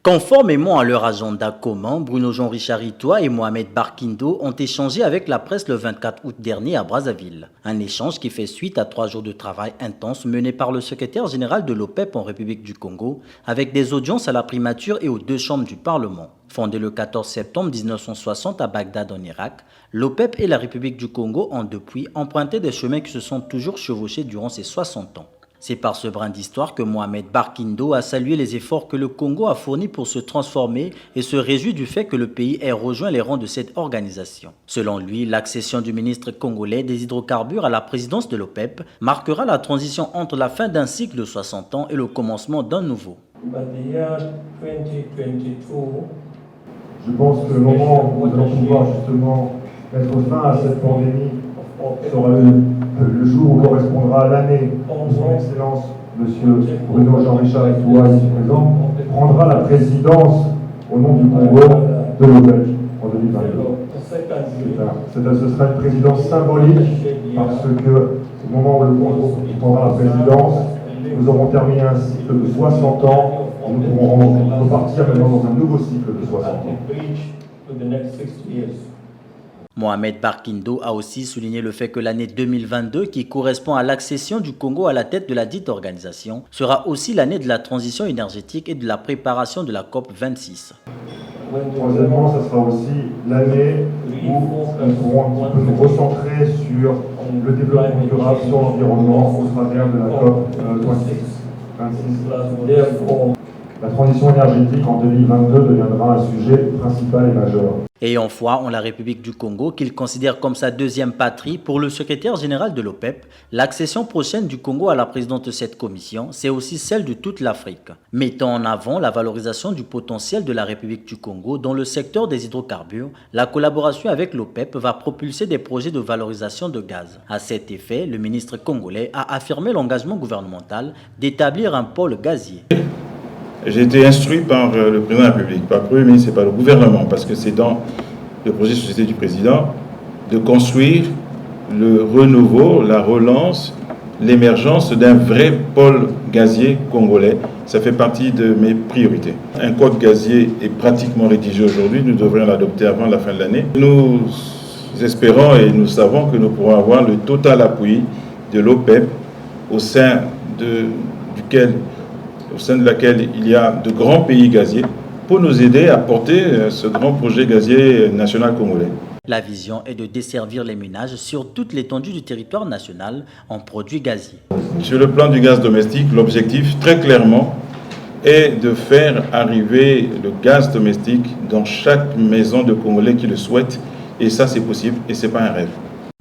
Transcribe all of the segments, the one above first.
Conformément à leur agenda commun, Bruno Jean-Richard Itoa et Mohamed Barkindo ont échangé avec la presse le 24 août dernier à Brazzaville. Un échange qui fait suite à 3 jours de travail intense menés par le secrétaire général de l'OPEP en République du Congo, avec des audiences à la primature et aux 2 chambres du Parlement. Fondé le 14 septembre 1960 à Bagdad en Irak, l'OPEP et la République du Congo ont depuis emprunté des chemins qui se sont toujours chevauchés durant ces 60 ans. C'est par ce brin d'histoire que Mohamed Barkindo a salué les efforts que le Congo a fournis pour se transformer et se réjouit du fait que le pays ait rejoint les rangs de cette organisation. Selon lui, l'accession du ministre congolais des hydrocarbures à la présidence de l'OPEP marquera la transition entre la fin d'un cycle de 60 ans et le commencement d'un nouveau. Je pense que le moment où nous allons pouvoir justement mettre fin à cette pandémie sera le jour où correspondra l'année où son Excellence, M. Bruno Jean-Richard Itoa, ici présent, prendra la présidence au nom du Congo de l'OPEP en 2022. Ce sera une présidence symbolique parce que au moment où le Congo prendra la présidence, nous aurons terminé un cycle de 60 ans et nous pourrons repartir maintenant dans un nouveau cycle de 60 ans. Mohamed Barkindo a aussi souligné le fait que l'année 2022, qui correspond à l'accession du Congo à la tête de la dite organisation, sera aussi l'année de la transition énergétique et de la préparation de la COP 26. Troisièmement, ce sera aussi l'année où nous pourrons un petit peu nous recentrer sur le développement durable, sur l'environnement au travers de la COP 26. La transition énergétique en 2022 deviendra un sujet principal et majeur. Ayant foi en la République du Congo, qu'il considère comme sa deuxième patrie, pour le secrétaire général de l'OPEP, l'accession prochaine du Congo à la présidence de cette commission, c'est aussi celle de toute l'Afrique, mettant en avant la valorisation du potentiel de la République du Congo dans le secteur des hydrocarbures. La collaboration avec l'OPEP va propulser des projets de valorisation de gaz. À cet effet, le ministre congolais a affirmé l'engagement gouvernemental d'établir un pôle gazier. J'ai été instruit par le président de la République, pas le Premier ministre, c'est pas le gouvernement, parce que c'est dans le projet de société du président de construire le renouveau, la relance, l'émergence d'un vrai pôle gazier congolais. Ça fait partie de mes priorités. Un code gazier est pratiquement rédigé aujourd'hui, nous devrions l'adopter avant la fin de l'année. Nous espérons et nous savons que nous pourrons avoir le total appui de l'OPEP au sein de laquelle il y a de grands pays gaziers pour nous aider à porter ce grand projet gazier national congolais. La vision est de desservir les ménages sur toute l'étendue du territoire national en produits gaziers. Sur le plan du gaz domestique, l'objectif très clairement est de faire arriver le gaz domestique dans chaque maison de Congolais qui le souhaite, et ça c'est possible et ce n'est pas un rêve.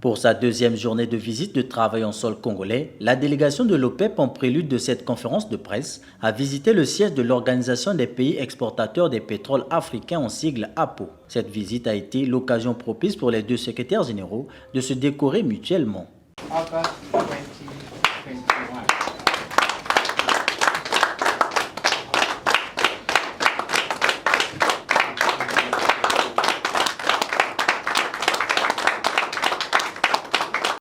Pour sa deuxième journée de visite de travail en sol congolais, la délégation de l'OPEP, en prélude de cette conférence de presse, a visité le siège de l'Organisation des pays exportateurs des pétroles africains en sigle APO. Cette visite a été l'occasion propice pour les deux secrétaires généraux de se décorer mutuellement.